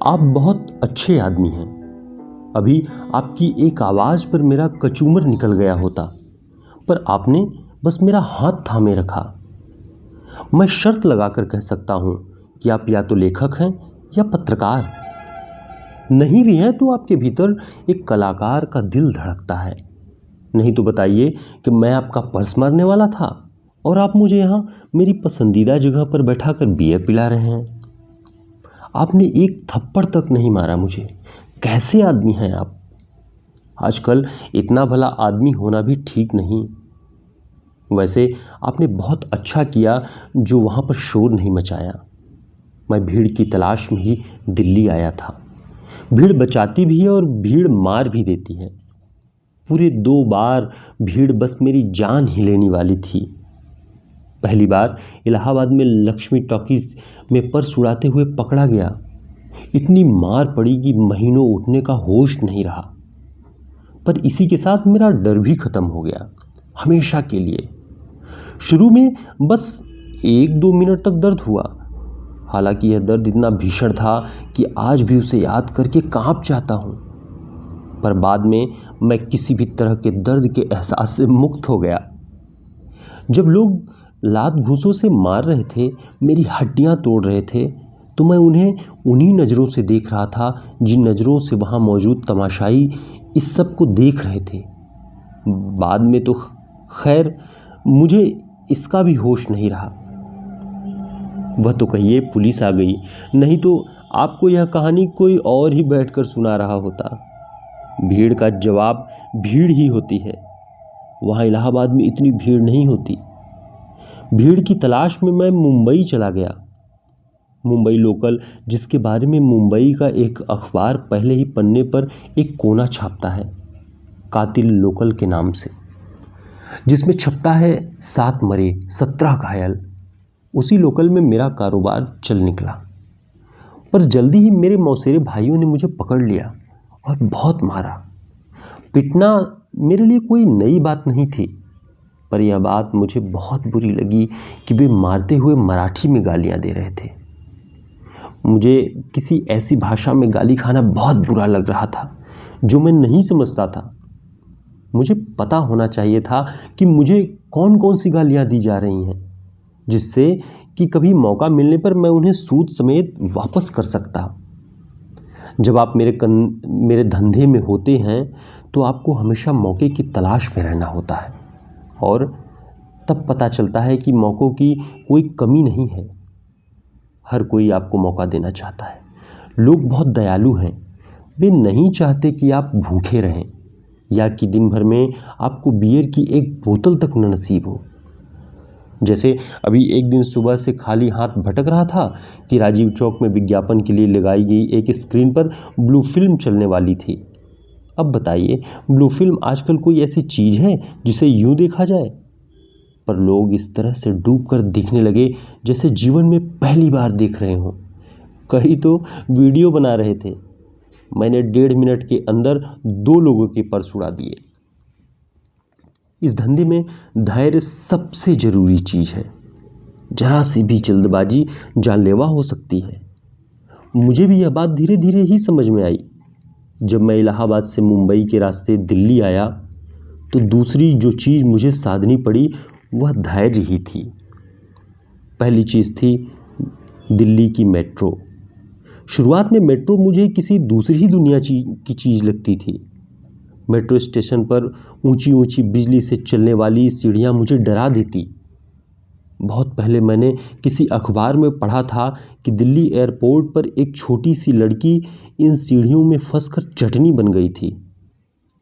आप बहुत अच्छे आदमी हैं। अभी आपकी एक आवाज़ पर मेरा कचूमर निकल गया होता, पर आपने बस मेरा हाथ थामे रखा। मैं शर्त लगाकर कह सकता हूँ कि आप या तो लेखक हैं या पत्रकार। नहीं भी हैं तो आपके भीतर एक कलाकार का दिल धड़कता है। नहीं तो बताइए कि मैं आपका पर्स मारने वाला था और आप मुझे यहाँ मेरी पसंदीदा जगह पर बैठाकर बियर पिला रहे हैं। आपने एक थप्पड़ तक नहीं मारा मुझे। कैसे आदमी हैं आप? आजकल इतना भला आदमी होना भी ठीक नहीं। वैसे आपने बहुत अच्छा किया जो वहाँ पर शोर नहीं मचाया। मैं भीड़ की तलाश में ही दिल्ली आया था। भीड़ बचाती भी है और भीड़ मार भी देती है। पूरे 2 बार भीड़ बस मेरी जान ही लेने वाली थी। पहली बार इलाहाबाद में लक्ष्मी टॉकीज में पर्स उड़ाते हुए पकड़ा गया। इतनी मार पड़ी कि महीनों उठने का होश नहीं रहा। पर इसी के साथ मेरा डर भी खत्म हो गया, हमेशा के लिए। शुरू में बस 1-2 मिनट तक दर्द हुआ। हालांकि यह दर्द इतना भीषण था कि आज भी उसे याद करके कांप जाता हूँ। पर बाद में मैं किसी भी तरह के दर्द के एहसास से मुक्त हो गया। जब लोग लात घूंसों से मार रहे थे, मेरी हड्डियां तोड़ रहे थे, तो मैं उन्हें उन्हीं नज़रों से देख रहा था जिन नज़रों से वहाँ मौजूद तमाशाई इस सब को देख रहे थे। बाद में तो खैर मुझे इसका भी होश नहीं रहा। वह तो कहिए पुलिस आ गई, नहीं तो आपको यह कहानी कोई और ही बैठकर सुना रहा होता। भीड़ का जवाब भीड़ ही होती है। वहाँ इलाहाबाद में इतनी भीड़ नहीं होती। भीड़ की तलाश में मैं मुंबई चला गया। मुंबई लोकल, जिसके बारे में मुंबई का एक अखबार पहले ही पन्ने पर एक कोना छापता है, कातिल लोकल के नाम से, जिसमें छपता है 7 मरे 17 घायल। उसी लोकल में मेरा कारोबार चल निकला। पर जल्दी ही मेरे मौसेरे भाइयों ने मुझे पकड़ लिया और बहुत मारा। पिटना मेरे लिए कोई नई बात नहीं थी, पर यह बात मुझे बहुत बुरी लगी कि वे मारते हुए मराठी में गालियां दे रहे थे। मुझे किसी ऐसी भाषा में गाली खाना बहुत बुरा लग रहा था जो मैं नहीं समझता था। मुझे पता होना चाहिए था कि मुझे कौन कौन सी गालियां दी जा रही हैं, जिससे कि कभी मौका मिलने पर मैं उन्हें सूद समेत वापस कर सकता। जब आप मेरे धंधे में होते हैं तो आपको हमेशा मौके की तलाश में रहना होता है, और तब पता चलता है कि मौक़ों की कोई कमी नहीं है। हर कोई आपको मौका देना चाहता है। लोग बहुत दयालु हैं। वे नहीं चाहते कि आप भूखे रहें या कि दिन भर में आपको बियर की एक बोतल तक न नसीब हो। जैसे अभी एक दिन सुबह से खाली हाथ भटक रहा था कि राजीव चौक में विज्ञापन के लिए लगाई गई एक स्क्रीन पर ब्लू फिल्म चलने वाली थी। अब बताइए, ब्लू फिल्म आजकल कोई ऐसी चीज़ है जिसे यूं देखा जाए? पर लोग इस तरह से डूबकर देखने लगे जैसे जीवन में पहली बार देख रहे हों। कई तो वीडियो बना रहे थे। मैंने 1.5 मिनट के अंदर 2 लोगों के पर्स उड़ा दिए। इस धंधे में धैर्य सबसे ज़रूरी चीज़ है। जरा सी भी जल्दबाजी जानलेवा हो सकती है। मुझे भी यह बात धीरे धीरे ही समझ में आई। जब मैं इलाहाबाद से मुंबई के रास्ते दिल्ली आया तो दूसरी जो चीज़ मुझे साधनी पड़ी वह धैर्य ही थी। पहली चीज़ थी दिल्ली की मेट्रो। शुरुआत में मेट्रो मुझे किसी दूसरी ही दुनिया की चीज़ लगती थी। मेट्रो स्टेशन पर ऊंची ऊंची बिजली से चलने वाली सीढ़ियां मुझे डरा देती। बहुत पहले मैंने किसी अखबार में पढ़ा था कि दिल्ली एयरपोर्ट पर एक छोटी सी लड़की इन सीढ़ियों में फंसकर चटनी बन गई थी।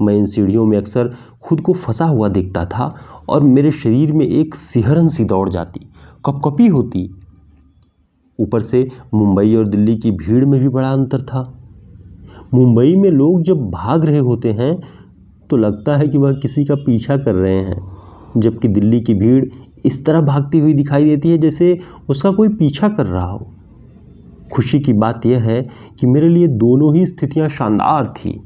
मैं इन सीढ़ियों में अक्सर खुद को फंसा हुआ देखता था और मेरे शरीर में एक सिहरन सी दौड़ जाती, कपकपी होती। ऊपर से मुंबई और दिल्ली की भीड़ में भी बड़ा अंतर था। मुंबई में लोग जब भाग रहे होते हैं तो लगता है कि वह किसी का पीछा कर रहे हैं, जबकि दिल्ली की भीड़ इस तरह भागती हुई दिखाई देती है जैसे उसका कोई पीछा कर रहा हो। खुशी की बात यह है कि मेरे लिए दोनों ही स्थितियां शानदार थी।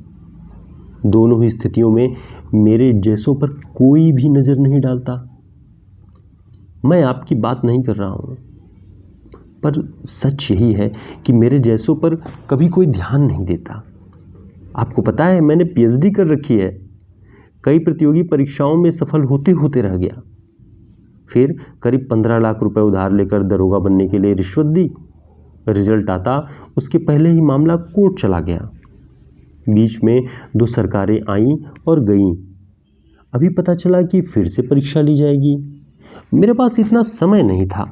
दोनों ही स्थितियों में मेरे जैसों पर कोई भी नज़र नहीं डालता। मैं आपकी बात नहीं कर रहा हूँ। पर सच यही है कि मेरे जैसों पर कभी कोई ध्यान नहीं देता। आपको पता है, मैंने पीएचडी कर रखी है, कई प्रतियोगी परीक्षाओं में सफल होते होते रह गया, फिर करीब 15 लाख रुपए उधार लेकर दरोगा बनने के लिए रिश्वत दी। रिजल्ट आता उसके पहले ही मामला कोर्ट चला गया। बीच में 2 सरकारें आईं और गईं। अभी पता चला कि फिर से परीक्षा ली जाएगी। मेरे पास इतना समय नहीं था।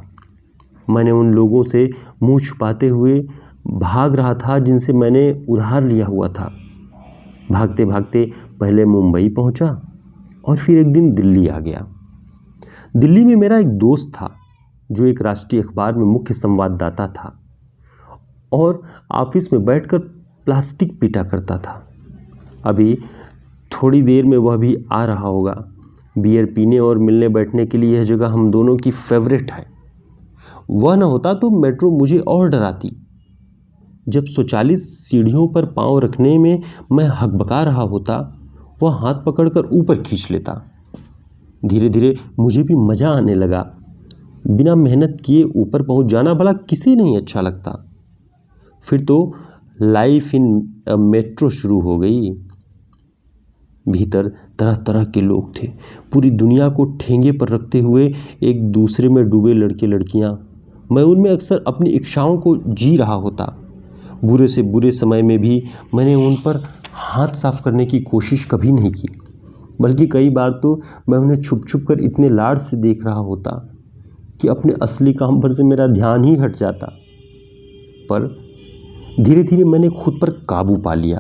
मैंने उन लोगों से मुंह छुपाते हुए भाग रहा था जिनसे मैंने उधार लिया हुआ था। भागते भागते पहले मुंबई पहुंचा और फिर एक दिन दिल्ली आ गया। दिल्ली में मेरा एक दोस्त था जो एक राष्ट्रीय अखबार में मुख्य संवाददाता था और ऑफिस में बैठकर प्लास्टिक पीटा करता था। अभी थोड़ी देर में वह भी आ रहा होगा। बियर पीने और मिलने बैठने के लिए यह जगह हम दोनों की फेवरेट है। वह न होता तो मेट्रो मुझे और डराती। जब स्वचालित सीढ़ियों पर पांव रखने में मैं हकबका रहा होता, वह हाथ पकड़कर ऊपर खींच लेता। धीरे धीरे मुझे भी मज़ा आने लगा। बिना मेहनत किए ऊपर पहुंच जाना भला किसे नहीं अच्छा लगता। फिर तो लाइफ इन मेट्रो शुरू हो गई। भीतर तरह तरह के लोग थे, पूरी दुनिया को ठेंगे पर रखते हुए एक दूसरे में डूबे लड़के लड़कियां। मैं उनमें अक्सर अपनी इच्छाओं को जी रहा होता। बुरे से बुरे समय में भी मैंने उन पर हाथ साफ करने की कोशिश कभी नहीं की, बल्कि कई बार तो मैं उन्हें छुप छुप कर इतने लाड से देख रहा होता कि अपने असली काम पर से मेरा ध्यान ही हट जाता। पर धीरे धीरे मैंने खुद पर काबू पा लिया।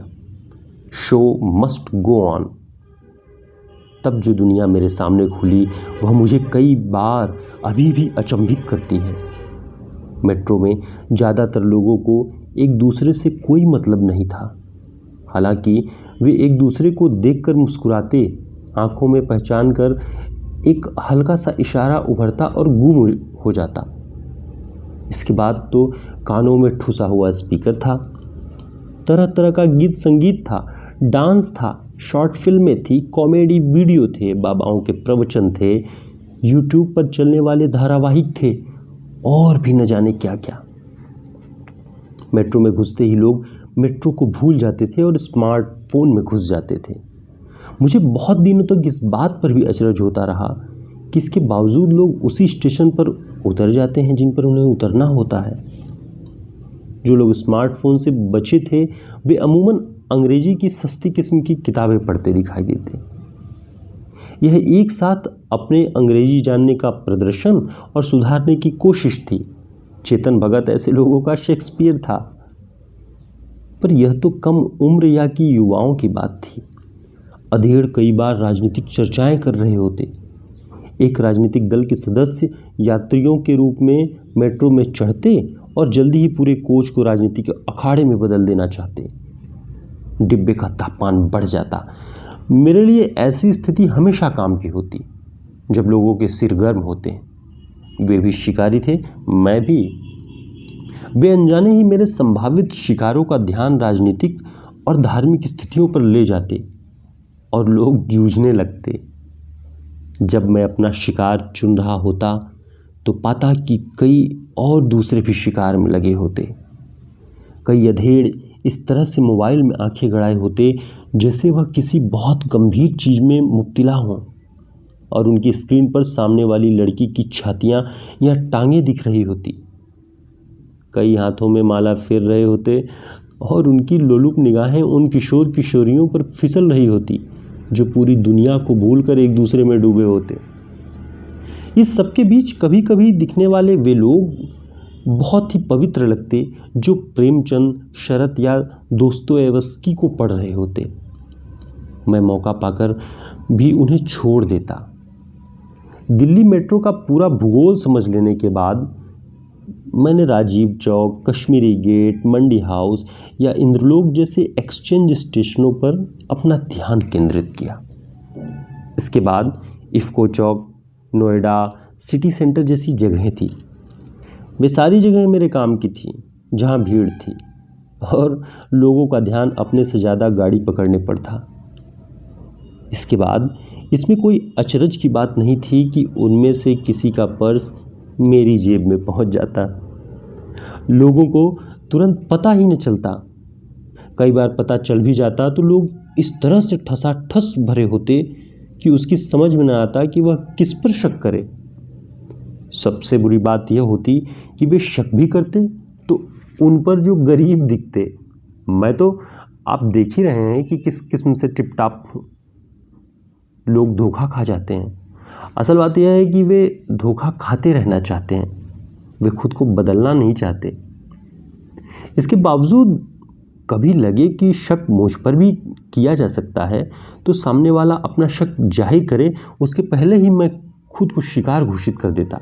Show must go on. तब जो दुनिया मेरे सामने खुली वह मुझे कई बार अभी भी अचंभित करती है। मेट्रो में ज़्यादातर लोगों को एक दूसरे से कोई मतलब नहीं था। हालांकि वे एक दूसरे को देखकर मुस्कुराते, आंखों में पहचान कर एक हल्का सा इशारा उभरता और गुम हो जाता। इसके बाद तो कानों में ठुसा हुआ स्पीकर था, तरह तरह का गीत संगीत था, डांस था, शॉर्ट फिल्में थी, कॉमेडी वीडियो थे, बाबाओं के प्रवचन थे, यूट्यूब पर चलने वाले धारावाहिक थे और भी न जाने क्या क्या। मेट्रो में घुसते ही लोग मेट्रो को भूल जाते थे और स्मार्टफोन में घुस जाते थे। मुझे बहुत दिनों तक इस बात पर भी अचरज होता रहा कि इसके बावजूद लोग उसी स्टेशन पर उतर जाते हैं जिन पर उन्हें उतरना होता है। जो लोग स्मार्टफोन से बचे थे वे अमूमन अंग्रेजी की सस्ती किस्म की किताबें पढ़ते दिखाई देते। यह एक साथ अपने अंग्रेजी जानने का प्रदर्शन और सुधारने की कोशिश थी। चेतन भगत ऐसे लोगों का शेक्सपियर था। पर यह तो कम उम्र या की युवाओं की बात थी। अधेड़ कई बार राजनीतिक चर्चाएं कर रहे होते। एक राजनीतिक दल के सदस्य यात्रियों के रूप में मेट्रो में चढ़ते और जल्दी ही पूरे कोच को राजनीतिक अखाड़े में बदल देना चाहते। डिब्बे का तापमान बढ़ जाता। मेरे लिए ऐसी स्थिति हमेशा काम की होती जब लोगों के सिर गर्म होते। वे भी शिकारी थे, मैं भी। वे अनजाने ही मेरे संभावित शिकारों का ध्यान राजनीतिक और धार्मिक स्थितियों पर ले जाते और लोग जूझने लगते। जब मैं अपना शिकार चुन रहा होता तो पाता कि कई और दूसरे भी शिकार में लगे होते। कई अधेड़ इस तरह से मोबाइल में आंखें गड़ाए होते जैसे वह किसी बहुत गंभीर चीज़ में मुब्तिला हों और उनकी स्क्रीन पर सामने वाली लड़की की छातियां या टांगें दिख रही होती। कई हाथों में माला फेर रहे होते और उनकी लोलुप निगाहें उन किशोर किशोरियों पर फिसल रही होती जो पूरी दुनिया को भूलकर एक दूसरे में डूबे होते। इस सबके बीच कभी कभी दिखने वाले वे लोग बहुत ही पवित्र लगते जो प्रेमचंद, शरत या दोस्तोयेवस्की को पढ़ रहे होते। मैं मौका पाकर भी उन्हें छोड़ देता। दिल्ली मेट्रो का पूरा भूगोल समझ लेने के बाद मैंने राजीव चौक, कश्मीरी गेट, मंडी हाउस या इंद्रलोक जैसे एक्सचेंज स्टेशनों पर अपना ध्यान केंद्रित किया। इसके बाद इफ्को चौक, नोएडा, सिटी सेंटर जैसी जगहें थी। वे सारी जगहें मेरे काम की थी जहां भीड़ थी और लोगों का ध्यान अपने से ज़्यादा गाड़ी पकड़ने पर था। इसके बाद इसमें कोई अचरज की बात नहीं थी कि उनमें से किसी का पर्स मेरी जेब में पहुंच जाता। लोगों को तुरंत पता ही नहीं चलता। कई बार पता चल भी जाता तो लोग इस तरह से ठसाठस भरे होते कि उसकी समझ में न आता कि वह किस पर शक करे। सबसे बुरी बात यह होती कि वे शक भी करते तो उन पर जो गरीब दिखते। मैं तो आप देख ही रहे हैं कि किस किस्म से टिपटाप लोग धोखा खा जाते हैं। असल बात यह है कि वे धोखा खाते रहना चाहते हैं, वे खुद को बदलना नहीं चाहते। इसके बावजूद कभी लगे कि शक मुझ पर भी किया जा सकता है तो सामने वाला अपना शक जाहिर करे उसके पहले ही मैं खुद को शिकार घोषित कर देता।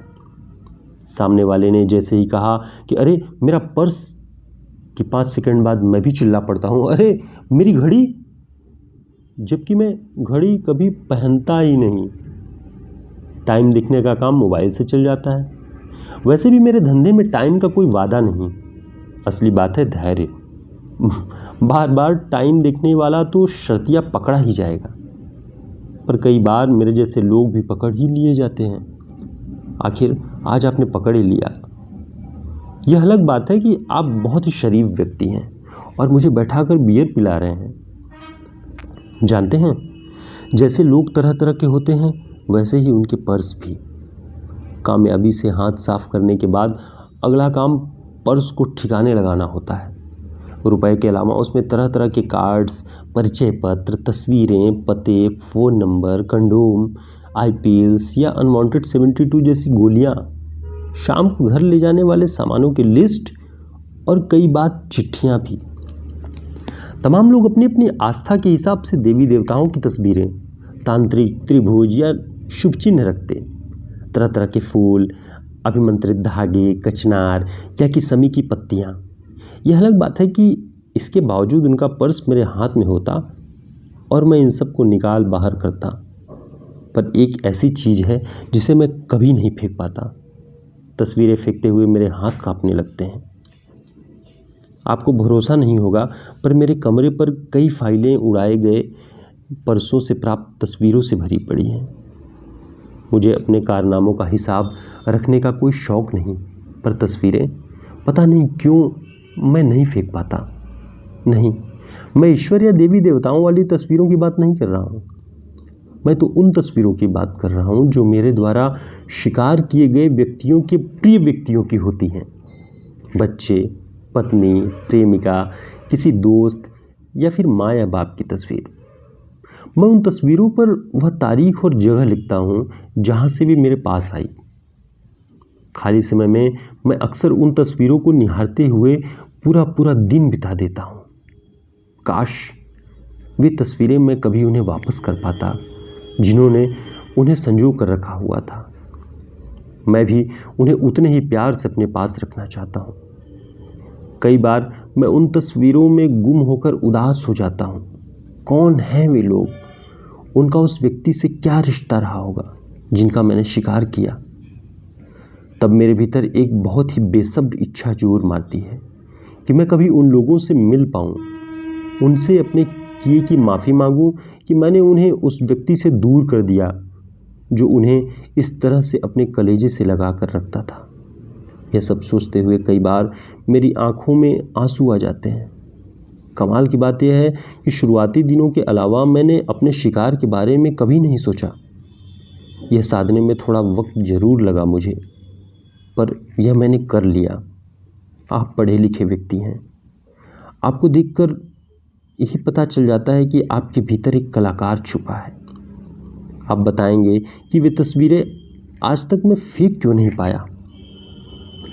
सामने वाले ने जैसे ही कहा कि अरे मेरा पर्स, कि 5 सेकंड बाद मैं भी चिल्ला पड़ता हूँ, अरे मेरी घड़ी, जबकि मैं घड़ी कभी पहनता ही नहीं। टाइम देखने का काम मोबाइल से चल जाता है। वैसे भी मेरे धंधे में टाइम का कोई वादा नहीं। असली बात है धैर्य। बार बार टाइम देखने वाला तो शर्तिया पकड़ा ही जाएगा, पर कई बार मेरे जैसे लोग भी पकड़ ही लिए जाते हैं। आखिर आज आपने पकड़ ही लिया। यह अलग बात है कि आप बहुत ही शरीफ व्यक्ति हैं और मुझे बैठाकर बियर पिला रहे हैं। जानते हैं, जैसे लोग तरह तरह के होते हैं वैसे ही उनके पर्स भी। कामयाबी से हाथ साफ करने के बाद अगला काम पर्स को ठिकाने लगाना होता है। रुपए के अलावा उसमें तरह तरह के कार्ड्स, परिचय पत्र, तस्वीरें, पते, फ़ोन नंबर, कंडोम, आईपीएल्स या अनवांटेड 72 जैसी गोलियां, शाम को घर ले जाने वाले सामानों की लिस्ट और कई बार चिट्ठियां भी। तमाम लोग अपनी अपनी आस्था के हिसाब से देवी देवताओं की तस्वीरें, तांत्रिक, त्रिभुज या शुभ चिन्ह रखते। तरह तरह के फूल, अभिमंत्रित धागे, कचनार या किसमी की पत्तियां। यह अलग बात है कि इसके बावजूद उनका पर्स मेरे हाथ में होता और मैं इन सब को निकाल बाहर करता। पर एक ऐसी चीज़ है जिसे मैं कभी नहीं फेंक पाता। तस्वीरें फेंकते हुए मेरे हाथ कांपने लगते हैं। आपको भरोसा नहीं होगा, पर मेरे कमरे पर कई फाइलें उड़ाए गए परसों से प्राप्त तस्वीरों से भरी पड़ी हैं। मुझे अपने कारनामों का हिसाब रखने का कोई शौक़ नहीं, पर तस्वीरें पता नहीं क्यों मैं नहीं फेंक पाता। नहीं, मैं ईश्वर या देवी देवताओं वाली तस्वीरों की बात नहीं कर रहा हूँ। मैं तो उन तस्वीरों की बात कर रहा हूँ जो मेरे द्वारा शिकार किए गए व्यक्तियों के प्रिय व्यक्तियों की होती हैं। बच्चे, पत्नी, प्रेमिका, किसी दोस्त या फिर माँ या बाप की तस्वीर। मैं उन तस्वीरों पर वह तारीख और जगह लिखता हूँ जहाँ से भी मेरे पास आई। खाली समय में मैं अक्सर उन तस्वीरों को निहारते हुए पूरा पूरा दिन बिता देता हूँ। काश वे तस्वीरें मैं कभी उन्हें वापस कर पाता जिन्होंने उन्हें संजो कर रखा हुआ था। मैं भी उन्हें उतने ही प्यार से अपने पास रखना चाहता हूँ। कई बार मैं उन तस्वीरों में गुम होकर उदास हो जाता हूँ। कौन हैं वे लोग? उनका उस व्यक्ति से क्या रिश्ता रहा होगा जिनका मैंने शिकार किया? तब मेरे भीतर एक बहुत ही बेसब्र इच्छा जोर मारती है कि मैं कभी उन लोगों से मिल पाऊँ, उनसे अपने किए की माफ़ी मांगूं कि मैंने उन्हें उस व्यक्ति से दूर कर दिया जो उन्हें इस तरह से अपने कलेजे से लगा कर रखता था। यह सब सोचते हुए कई बार मेरी आंखों में आंसू आ जाते हैं। कमाल की बात यह है कि शुरुआती दिनों के अलावा मैंने अपने शिकार के बारे में कभी नहीं सोचा। यह साधने में थोड़ा वक्त ज़रूर लगा मुझे, पर यह मैंने कर लिया। आप पढ़े लिखे व्यक्ति हैं, आपको देखकर यही पता चल जाता है कि आपके भीतर एक कलाकार छुपा है। आप बताएंगे कि वे तस्वीरें आज तक मैं फेंक क्यों नहीं पाया।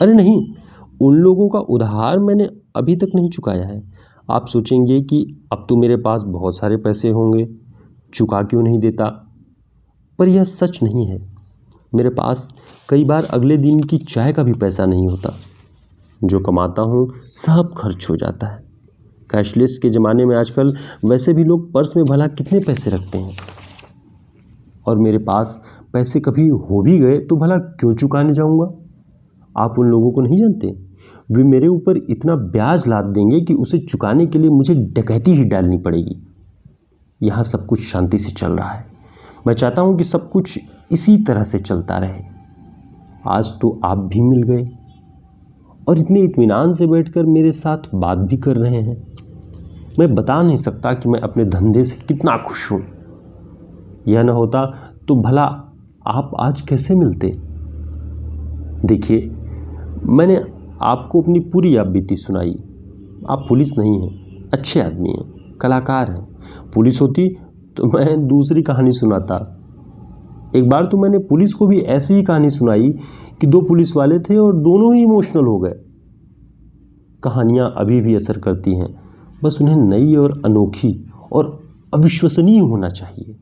अरे नहीं, उन लोगों का उधार मैंने अभी तक नहीं चुकाया है। आप सोचेंगे कि अब तो मेरे पास बहुत सारे पैसे होंगे, चुका क्यों नहीं देता, पर यह सच नहीं है। मेरे पास कई बार अगले दिन की चाय का भी पैसा नहीं होता। जो कमाता हूँ सब खर्च हो जाता है। कैशलेस के ज़माने में आजकल वैसे भी लोग पर्स में भला कितने पैसे रखते हैं, और मेरे पास पैसे कभी हो भी गए तो भला क्यों चुकाने जाऊंगा। आप उन लोगों को नहीं जानते, वे मेरे ऊपर इतना ब्याज लाद देंगे कि उसे चुकाने के लिए मुझे डकैती ही डालनी पड़ेगी। यहाँ सब कुछ शांति से चल रहा है। मैं चाहता हूँ कि सब कुछ इसी तरह से चलता रहे। आज तो आप भी मिल गए और इतने इत्मीनान से बैठकर मेरे साथ बात भी कर रहे हैं। मैं बता नहीं सकता कि मैं अपने धंधे से कितना खुश हूँ। यह न होता तो भला आप आज कैसे मिलते। देखिए, मैंने आपको अपनी पूरी याद बीती सुनाई। आप पुलिस नहीं हैं, अच्छे आदमी हैं, कलाकार हैं। पुलिस होती तो मैं दूसरी कहानी सुनाता। एक बार तो मैंने पुलिस को भी ऐसी ही कहानी सुनाई कि दो पुलिस वाले थे और दोनों ही इमोशनल हो गए। कहानियाँ अभी भी असर करती हैं, बस उन्हें नई और अनोखी और अविश्वसनीय होना चाहिए।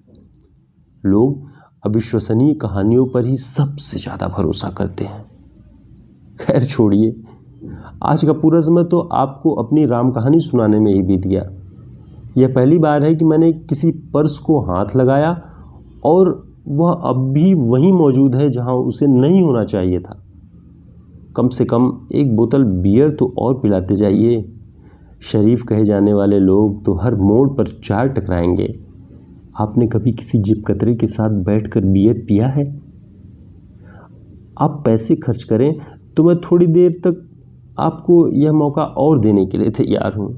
लोग अविश्वसनीय कहानियों पर ही सबसे ज़्यादा भरोसा करते हैं। खैर छोड़िए, आज का पूरा समय तो आपको अपनी राम कहानी सुनाने में ही बीत गया। यह पहली बार है कि मैंने किसी पर्स को हाथ लगाया और वह अब भी वहीं मौजूद है जहां उसे नहीं होना चाहिए था। कम से कम एक बोतल बियर तो और पिलाते जाइए। शरीफ कहे जाने वाले लोग तो हर मोड़ पर चार टकराएंगे। आपने कभी किसी जिप कतरे के साथ बैठकर बियर पिया है? आप पैसे खर्च करें तो मैं थोड़ी देर तक आपको यह मौका और देने के लिए तैयार हूँ।